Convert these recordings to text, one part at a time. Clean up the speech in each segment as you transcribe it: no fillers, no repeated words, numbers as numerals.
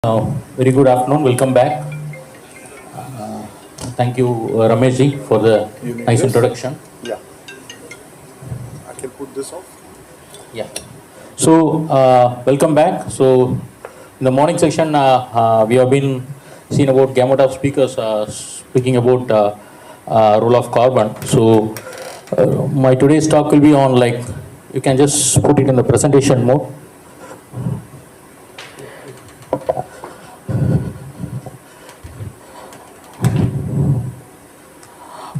Very good afternoon. Welcome back. Thank you, Ramesh ji, for the You need nice this? introduction. Yeah. I can put this off. Yeah. So, welcome back. So, in the morning section, we have been seeing about gamut of speakers speaking about role of carbon. So, my today's talk will be on like you can just put it in the presentation mode.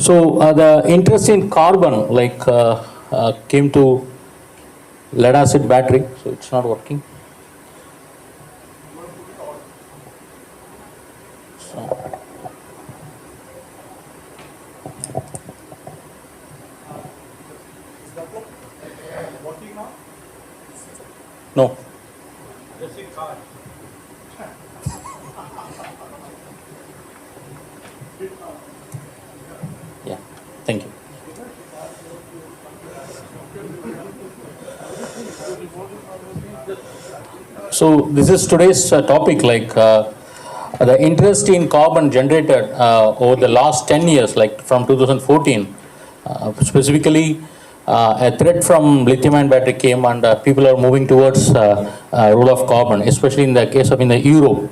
So the interest in carbon came to lead acid battery. So it's not working. So, no. Yeah. Thank you. So this is today's topic, the interest in carbon generated over the last 10 years, like from 2014, specifically a threat from lithium-ion battery came and people are moving towards role of carbon, especially in the case of in the Europe.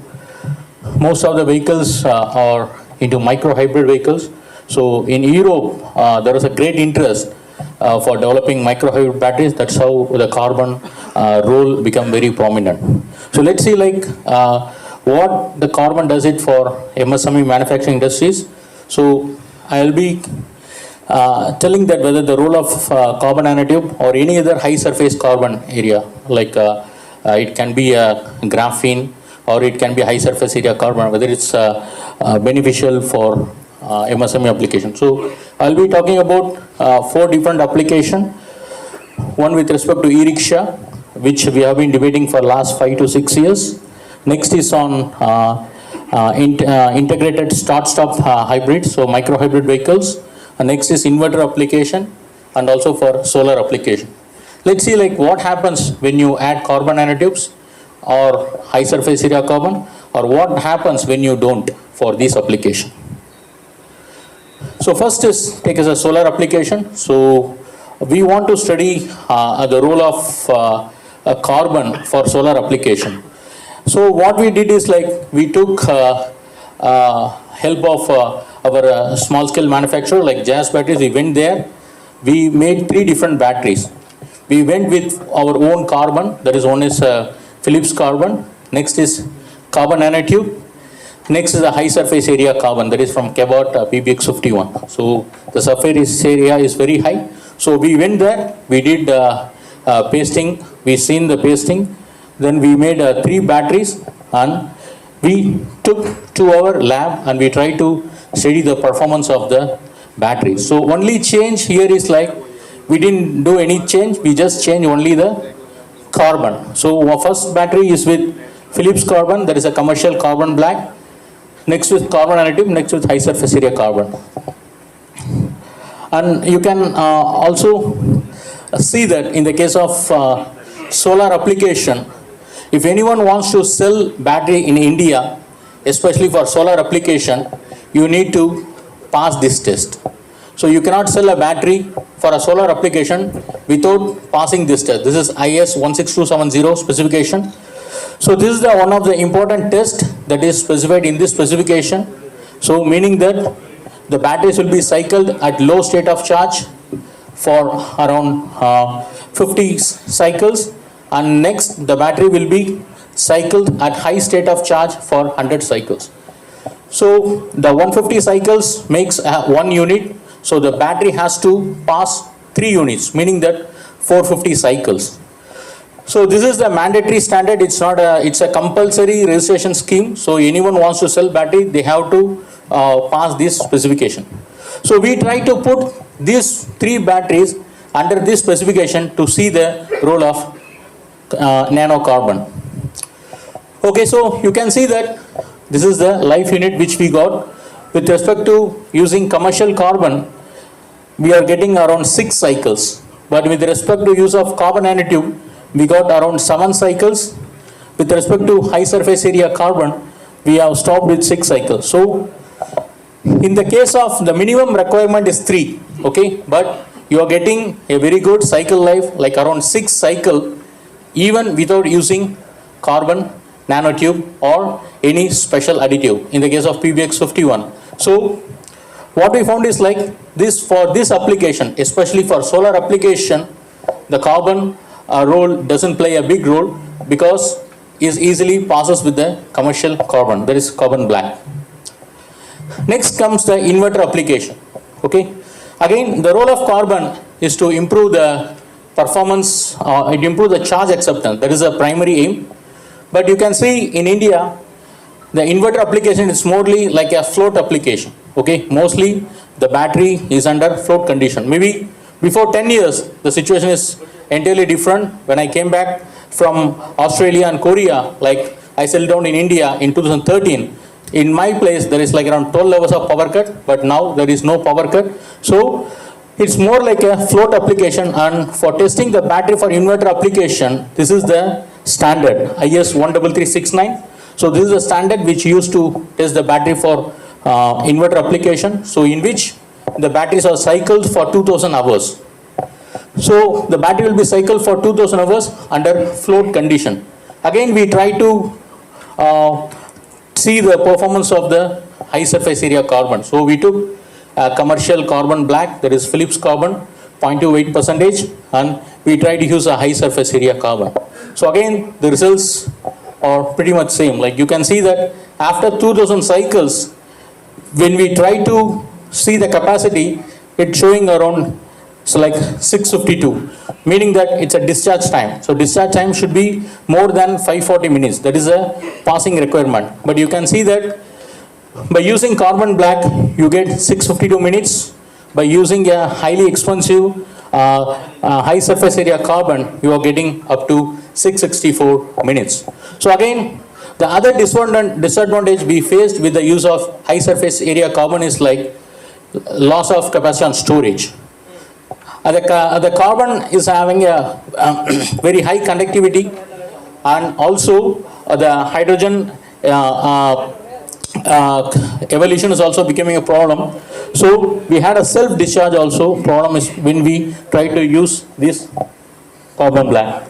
Most of the vehicles are into micro-hybrid vehicles. So in Europe, there is a great interest for developing micro-hybrid batteries. That's how the carbon role become very prominent. So let's see what the carbon does it for MSME manufacturing industries. So I'll be telling that whether the role of carbon nanotube or any other high surface carbon area, it can be graphene or it can be high surface area carbon, whether it's beneficial for MSME application. So I'll be talking about 4 different applications. One with respect to e-rickshaw, which we have been debating for last 5 to 6 years. Next is on integrated start-stop hybrids, so micro-hybrid vehicles. Next is inverter application and also for solar application. Let's see what happens when you add carbon nanotubes or high surface area carbon, or what happens when you don't for this application. So first is take as a solar application. So we want to study the role of carbon for solar application. So what we did is we took help of our small scale manufacturer like Jazz Batteries. We went there. We made 3 different batteries. We went with our own carbon. That is, one is Phillips carbon. Next is carbon nanotube. Next is the high surface area carbon, that is from Cabot PBX51. So the surface area is very high. So we went there, we did pasting, we seen the pasting, then we made 3 batteries and we took to our lab and we tried to study the performance of the battery. So only change here is we didn't do any change, we just changed only the carbon. So our first battery is with Phillips carbon, that is a commercial carbon black. Next with carbon nanotube, next with high surface area carbon. And you can also see that in the case of solar application, if anyone wants to sell battery in India, especially for solar application, you need to pass this test. So you cannot sell a battery for a solar application without passing this test. This is IS 16270 specification. So this is one of the important tests that is specified in this specification. So meaning that the batteries will be cycled at low state of charge for around 50 cycles, and next the battery will be cycled at high state of charge for 100 cycles. So the 150 cycles makes 1 unit. So the battery has to pass 3 units, meaning that 450 cycles. So this is the mandatory standard. It's not it's a compulsory registration scheme. So anyone wants to sell battery, they have to pass this specification. So we try to put these 3 batteries under this specification to see the role of nanocarbon. Okay, so you can see that this is the life unit which we got. With respect to using commercial carbon, we are getting around 6 cycles. But with respect to use of carbon nanotube, we got around 7 cycles. with respect to high surface area carbon, we have stopped with 6 cycles. So in the case of the minimum requirement is 3, okay, but you are getting a very good cycle life, like around 6 cycle, even without using carbon nanotube or any special additive in the case of PBX51. So what we found is like this, for this application, especially for solar application, the carbon role doesn't play a big role because it easily passes with the commercial carbon, that is carbon black. Next comes the inverter application. Okay, again the role of carbon is to improve the performance, it improve the charge acceptance, that is a primary aim. But you can see in India the inverter application is mostly like a float application. Okay, mostly the battery is under float condition. Maybe before 10 years the situation is entirely different. When I came back from Australia and Korea, like I settled down in India in 2013. In my place there is like around 12 levels of power cut, but now there is no power cut. So it's more like a float application, and for testing the battery for inverter application, this is the standard IS 13369. So this is the standard which used to test the battery for inverter application. So in which the batteries are cycled for 2000 hours. So the battery will be cycled for 2000 hours under float condition. Again we try to see the performance of the high surface area carbon. So we took commercial carbon black, that is Phillips carbon, 0.28 percentage, and we try to use a high surface area carbon. So again the results are pretty much same. Like you can see that after 2000 cycles, when we try to see the capacity, it's showing around, so like 652, meaning that it's a discharge time. So discharge time should be more than 540 minutes. That is a passing requirement. But you can see that by using carbon black, you get 652 minutes. By using a highly expensive high surface area carbon, you are getting up to 664 minutes. So again, the other disadvantage we faced with the use of high surface area carbon is like loss of capacity on storage. The carbon is having a very high conductivity, and also the hydrogen evolution is also becoming a problem. So we had a self discharge also. Problem is when we try to use this carbon black.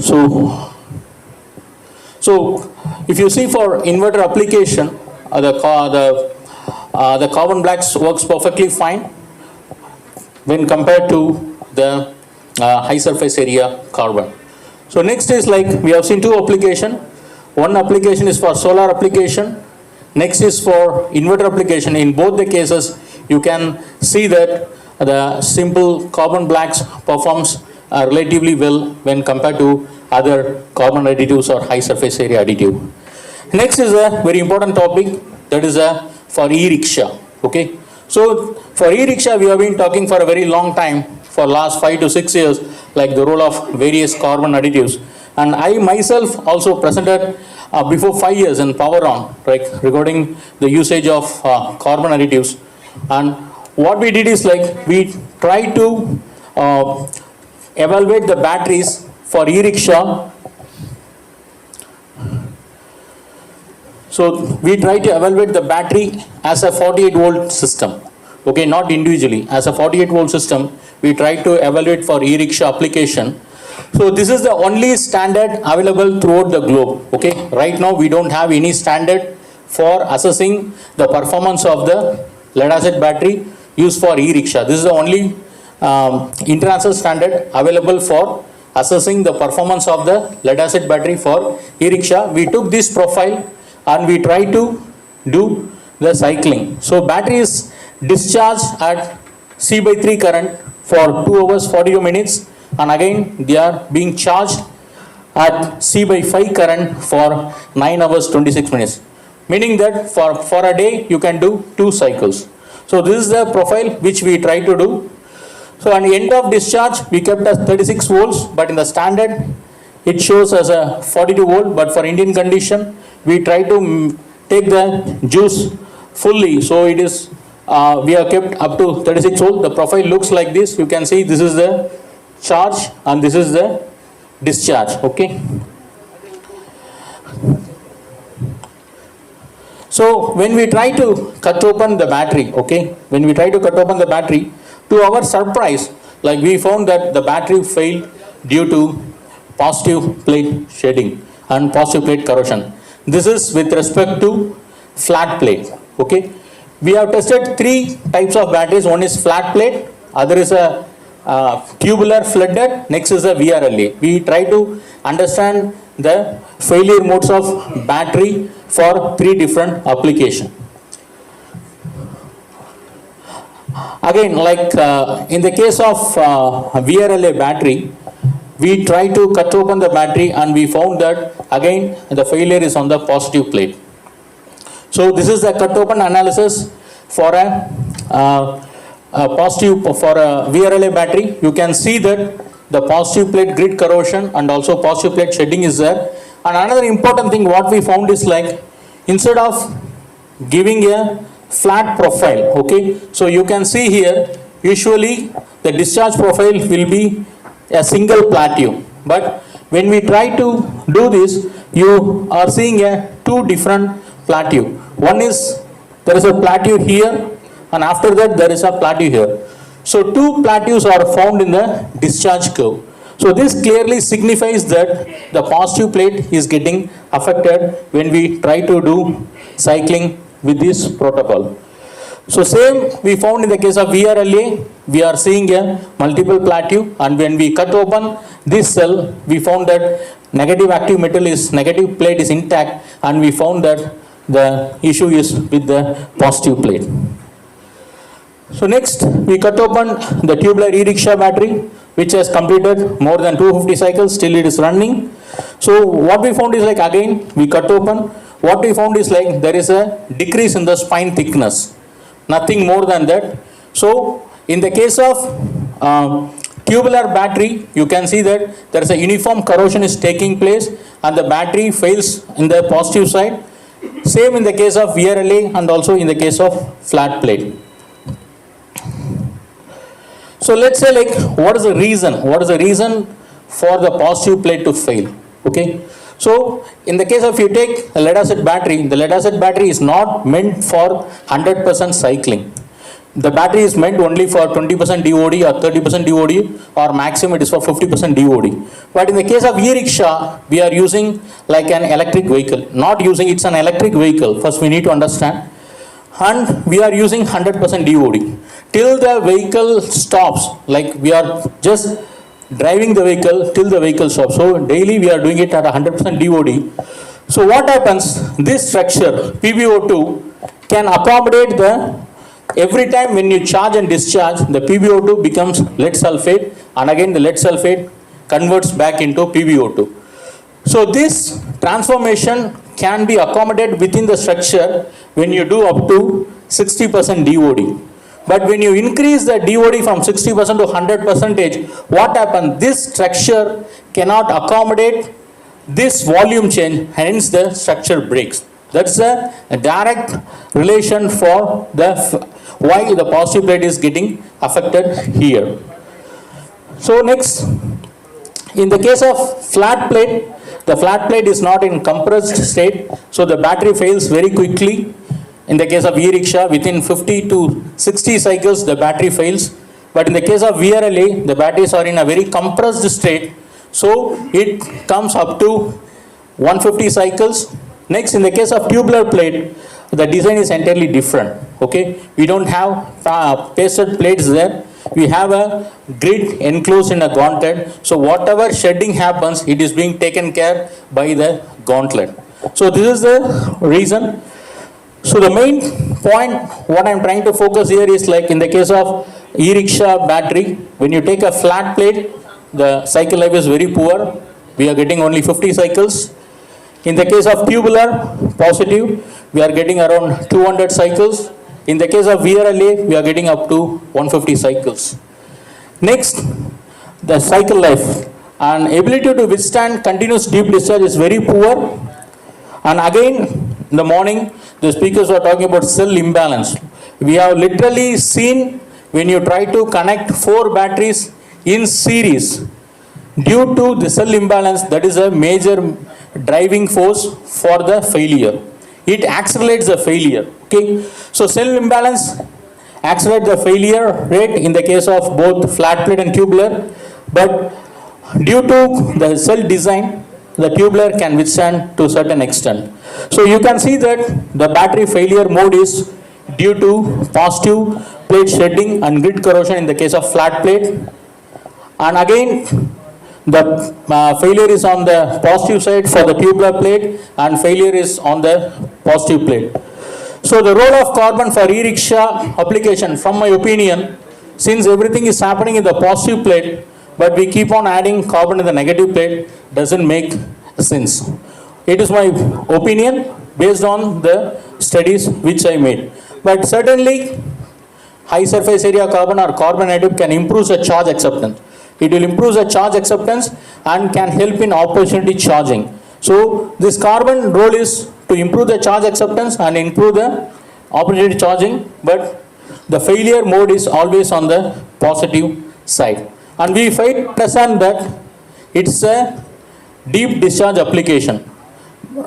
So if you see for inverter application, the carbon blacks works perfectly fine when compared to the high surface area carbon. So next is like we have seen two application. One application is for solar application. Next is for inverter application. In both the cases, you can see that the simple carbon blacks performs relatively well when compared to other carbon additives or high surface area additive. Next is a very important topic, that is for e-rickshaw. Okay, so for e-rickshaw we have been talking for a very long time, for last 5 to 6 years, like the role of various carbon additives. And I myself also presented before 5 years in Power On, like regarding the usage of carbon additives. And what we did is like we tried to evaluate the batteries for e-rickshaw. So we try to evaluate the battery as a 48 volt system. Okay, not individually, as a 48 volt system we try to evaluate for e-rickshaw application. So this is the only standard available throughout the globe. Okay, right now we don't have any standard for assessing the performance of the lead acid battery used for e-rickshaw. This is the only international standard available for assessing the performance of the lead acid battery for e-rickshaw. We took this profile and we try to do the cycling. So battery is discharged at C/3 current for 2 hours 42 minutes, and again they are being charged at C/5 current for 9 hours 26 minutes, meaning that for a day you can do 2 cycles. So this is the profile which we try to do. So at the end of discharge we kept as 36 volts, but in the standard it shows as a 42 volt, but for Indian condition we try to take the juice fully. So it is we have kept up to 36 volt. The profile looks like this. You can see this is the charge and this is the discharge. Okay. So when we try to cut open the battery, okay, when we try to cut open the battery, to our surprise, like we found that the battery failed due to positive plate shedding and positive plate corrosion. This is with respect to flat plate. Okay, we have tested three types of batteries. One is flat plate, other is a tubular flooded, next is a VRLA. We try to understand the failure modes of battery for three different applications. Again, like in the case of VRLA battery, we try to cut open the battery and we found that again the failure is on the positive plate. So this is the cut open analysis for a positive, for a VRLA battery. You can see that the positive plate grid corrosion and also positive plate shedding is there. And another important thing what we found is like instead of giving a flat profile, okay, so you can see here usually the discharge profile will be a single plateau, but when we try to do this you are seeing a two different plateau. One is there is a plateau here and after that there is a plateau here. So two plateaus are found in the discharge curve. So this clearly signifies that the positive plate is getting affected when we try to do cycling with this protocol. So same we found in the case of VRLA, we are seeing a multiple plateau, and when we cut open this cell, we found that negative active metal is, negative plate is intact, and we found that the issue is with the positive plate. So next we cut open the tubular e-rickshaw battery, which has completed more than 250 cycles, still it is running. So what we found is like again we cut open, what we found is like there is a decrease in the spine thickness, nothing more than that. So in the case of tubular battery, you can see that there is a uniform corrosion is taking place and the battery fails in the positive side. Same in the case of VRLA and also in the case of flat plate. So let's say like what is the reason for the positive plate to fail? Okay, so in the case of you take a lead acid battery, the lead acid battery is not meant for 100% cycling. The battery is meant only for 20% DOD or 30% DOD, or maximum it is for 50% DOD. But in the case of e-rickshaw, we are using like an electric vehicle, not using, it's an electric vehicle, first we need to understand, and we are using 100% DOD. Till the vehicle stops, like we are just driving the vehicle till the vehicle stops. So daily we are doing it at 100% DOD. So what happens, this structure PbO2 can accommodate the, every time when you charge and discharge, the PbO2 becomes lead sulfate, and again the lead sulfate converts back into PbO2. So this transformation can be accommodated within the structure when you do up to 60% DOD. But when you increase the DOD from 60% to 100%, what happens? This structure cannot accommodate this volume change, hence the structure breaks. That's a direct relation for the why the positive plate is getting affected here. So next, in the case of flat plate, the flat plate is not in compressed state, so the battery fails very quickly. In the case of e-rickshaw, within 50 to 60 cycles, the battery fails. But in the case of VRLA, the batteries are in a very compressed state, so it comes up to 150 cycles. Next, in the case of tubular plate, the design is entirely different. Okay, we don't have pasted plates there. We have a grid enclosed in a gauntlet. So whatever shedding happens, it is being taken care by the gauntlet. So this is the reason. So the main point what I am trying to focus here is like in the case of e-rickshaw battery, when you take a flat plate, the cycle life is very poor. We are getting only 50 cycles. In the case of tubular positive, we are getting around 200 cycles. In the case of VRLA, we are getting up to 150 cycles. Next, the cycle life and ability to withstand continuous deep discharge is very poor. And again, in the morning, the speakers were talking about cell imbalance. We have literally seen when you try to connect 4 batteries in series due to the cell imbalance. That is a major driving force for the failure. It accelerates the failure. Okay, so cell imbalance accelerates the failure rate in the case of both flat plate and tubular, but due to the cell design, the tubular can withstand to a certain extent. So you can see that the battery failure mode is due to positive plate shedding and grid corrosion in the case of flat plate, and again the failure is on the positive side for the tubular plate and failure is on the positive plate. So the role of carbon for e-rickshaw application, from my opinion, since everything is happening in the positive plate, but we keep on adding carbon in the negative plate, doesn't make sense. It is my opinion based on the studies which I made. But certainly, high surface area carbon or carbon additive can improve the charge acceptance. It will improve the charge acceptance and can help in opportunity charging. So this carbon role is to improve the charge acceptance and improve the opportunity charging, but the failure mode is always on the positive side. And we understand that it's a deep discharge application.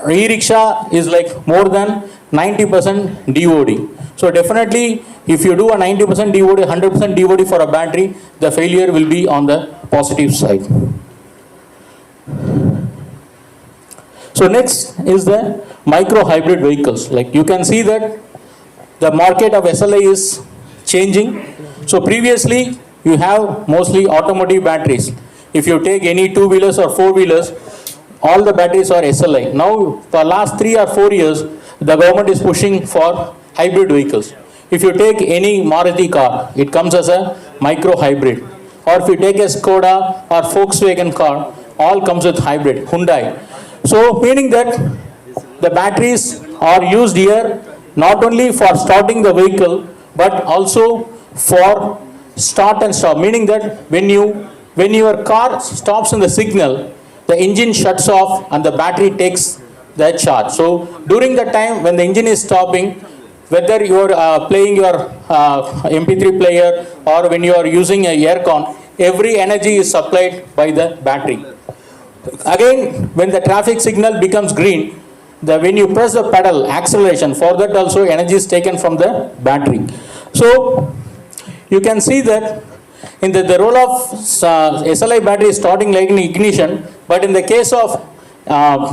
E-rickshaw is like more than 90% DOD. So definitely, if you do a 90% DOD, 100% DOD for a battery, the failure will be on the positive side. So next is the micro hybrid vehicles. Like you can see that the market of SLI is changing. So previously, you have mostly automotive batteries. If you take any two-wheelers or four-wheelers, all the batteries are SLI. Now, for last 3 or 4 years, the government is pushing for hybrid vehicles. If you take any Maruti car, it comes as a micro hybrid. Or if you take a Skoda or Volkswagen car, all comes with hybrid, Hyundai. So meaning that the batteries are used here not only for starting the vehicle, but also for start and stop. Meaning that when your car stops in the signal, the engine shuts off and the battery takes the charge. So during the time when the engine is stopping, whether you are playing your MP3 player or when you are using a aircon, every energy is supplied by the battery. Again, when the traffic signal becomes green, when you press the pedal, acceleration, for that also energy is taken from the battery. So you can see that in the role of SLI battery is starting like an ignition, but in the case of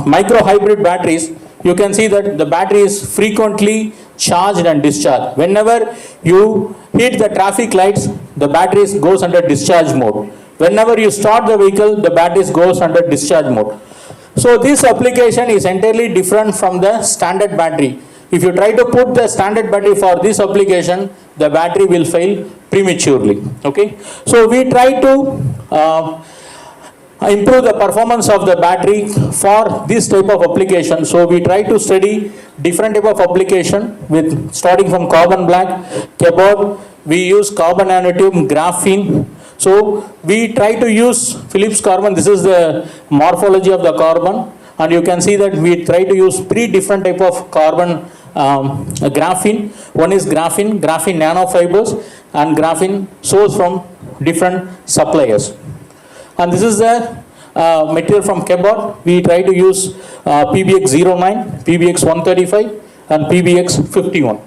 micro hybrid batteries, you can see that the battery is frequently charged and discharged. Whenever you hit the traffic lights, the battery goes under discharge mode. Whenever you start the vehicle, the battery goes under discharge mode. So this application is entirely different from the standard battery. If you try to put the standard battery for this application, the battery will fail prematurely. Okay, so we try to improve the performance of the battery for this type of application. So we try to study different type of application with starting from carbon black, cardboard. We use carbon nanotube, graphene. So we try to use Phillips carbon. This is the morphology of the carbon, and you can see that we try to use 3 different type of carbon graphene. One is graphene nanofibers, and graphene sourced from different suppliers. And this is the material from cardboard. We try to use PBX09, PBX135 and PBX51.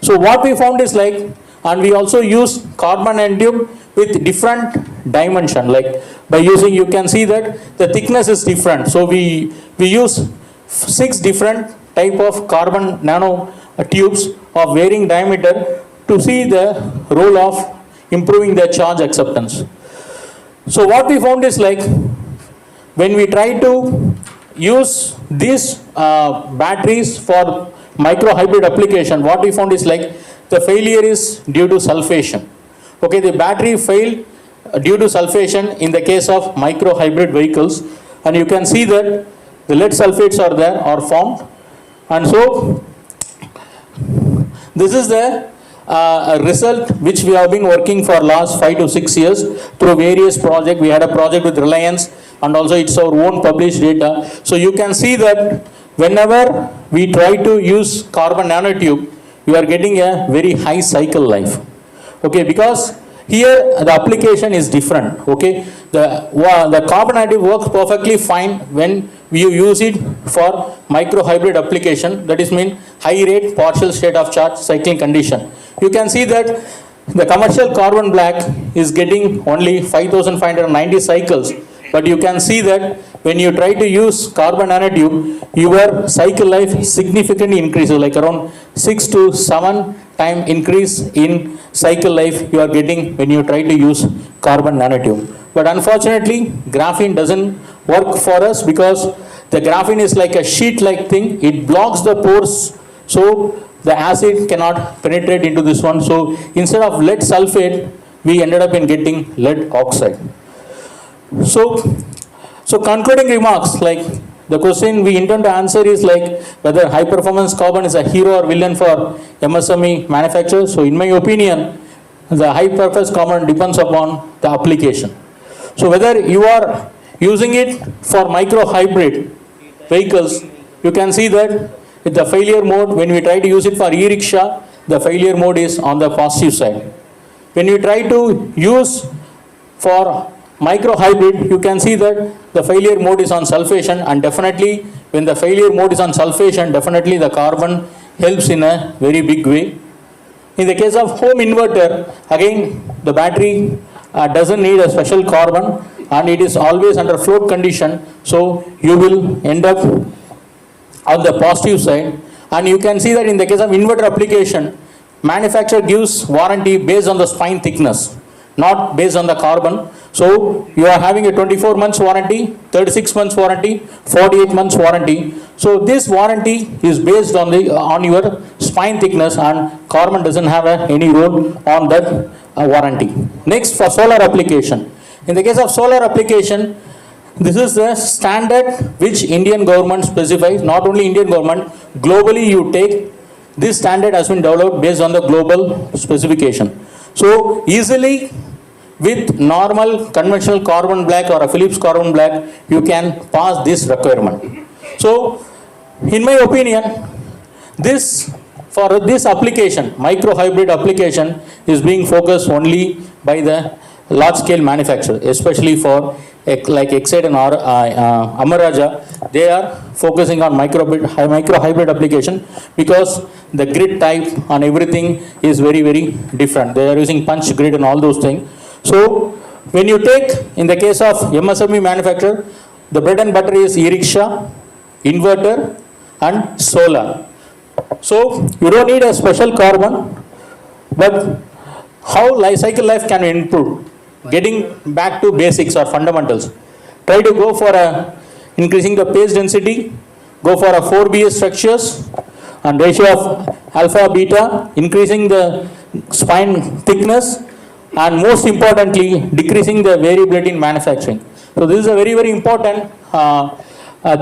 So what we found is like, and we also use carbon nanotube with different dimension. Like by using, you can see that the thickness is different. So we use 6 different type of carbon nano tubes of varying diameter to see the role of improving the charge acceptance. So what we found is like, when we try to use these batteries for micro hybrid application, what we found is like the failure is due to sulfation. Okay, the battery failed due to sulfation in the case of micro hybrid vehicles, and you can see that the lead sulfates are formed, and so this is the result which we have been working for last 5 to 6 years through various projects. We had a project with Reliance, and also it's our own published data. So you can see that whenever we try to use carbon nanotube, we are getting a very high cycle life. Okay, because Here, the application is different, okay? The carbon additive works perfectly fine when you use it for microhybrid application, that is mean high rate partial state of charge cycling condition. You can see that the commercial carbon black is getting only 5,590 cycles, but you can see that when you try to use carbon nanotube, your cycle life significantly increases, like around 6 to 7 time increase in cycle life you are getting when you try to use carbon nanotube. But unfortunately, graphene doesn't work for us because the graphene is like a sheet-like thing. It blocks the pores, so the acid cannot penetrate into this one. So instead of lead sulfate, we ended up in getting lead oxide. So concluding remarks, like the question we intend to answer is like whether high performance carbon is a hero or villain for MSME manufacturers. So in my opinion, the high performance carbon depends upon the application. So whether you are using it for micro hybrid vehicles, you can see that with the failure mode, when we try to use it for e-rickshaw, the failure mode is on the positive side. When you try to use for micro hybrid, you can see that the failure mode is on sulfation, and definitely when the failure mode is on sulfation, definitely the carbon helps in a very big way. In the case of home inverter, again the battery doesn't need a special carbon and it is always under float condition, so you will end up on the positive side. And you can see that in the case of inverter application, manufacturer gives warranty based on the spine thickness, not based on the carbon. So you are having a 24 months warranty, 36 months warranty, 48 months warranty. So this warranty is based on your spine thickness, and carbon doesn't have any role on that warranty. Next, for solar application. In the case of solar application, this is the standard which Indian government specifies. Not only Indian government, globally you take this standard has been developed based on the global specification. So easily with normal conventional carbon black or a Philips carbon black, you can pass this requirement. So in my opinion, for this application, micro hybrid application is being focused only by the large scale manufacturer, especially for like Exide and Amaraja. They are focusing on micro hybrid application because the grid type and everything is very, very different. They are using punch grid and all those things. So when you take, in the case of MSME manufacturer, the bread and butter is e-rickshaw, inverter and solar. So you don't need a special carbon, but how life cycle life can be improved? Getting back to basics or fundamentals. Try to go for increasing the phase density, go for a 4BS structures and ratio of alpha beta, increasing the spine thickness, and most importantly decreasing the variability in manufacturing. So this is a very, very important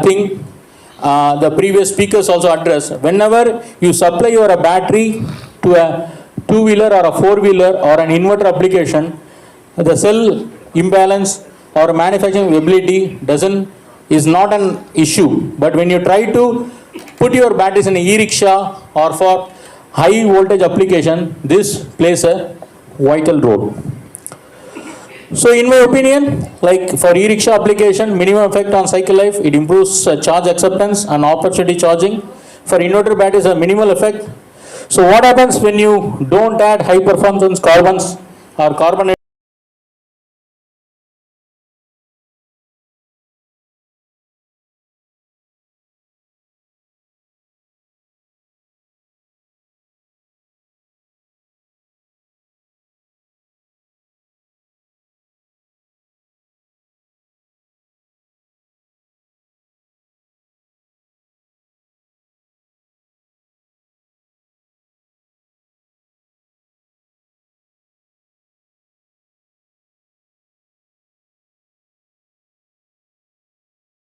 thing the previous speakers also addressed. Whenever you supply your battery to a two-wheeler or a four-wheeler or an inverter application, the cell imbalance or manufacturing ability is not an issue. But when you try to put your batteries in an e-rickshaw or for high voltage application, this plays a vital role. So in my opinion, like for e-rickshaw application, minimum effect on cycle life, it improves charge acceptance and opportunity charging. For inverter batteries, a minimal effect. So what happens when you don't add high performance carbons or carbon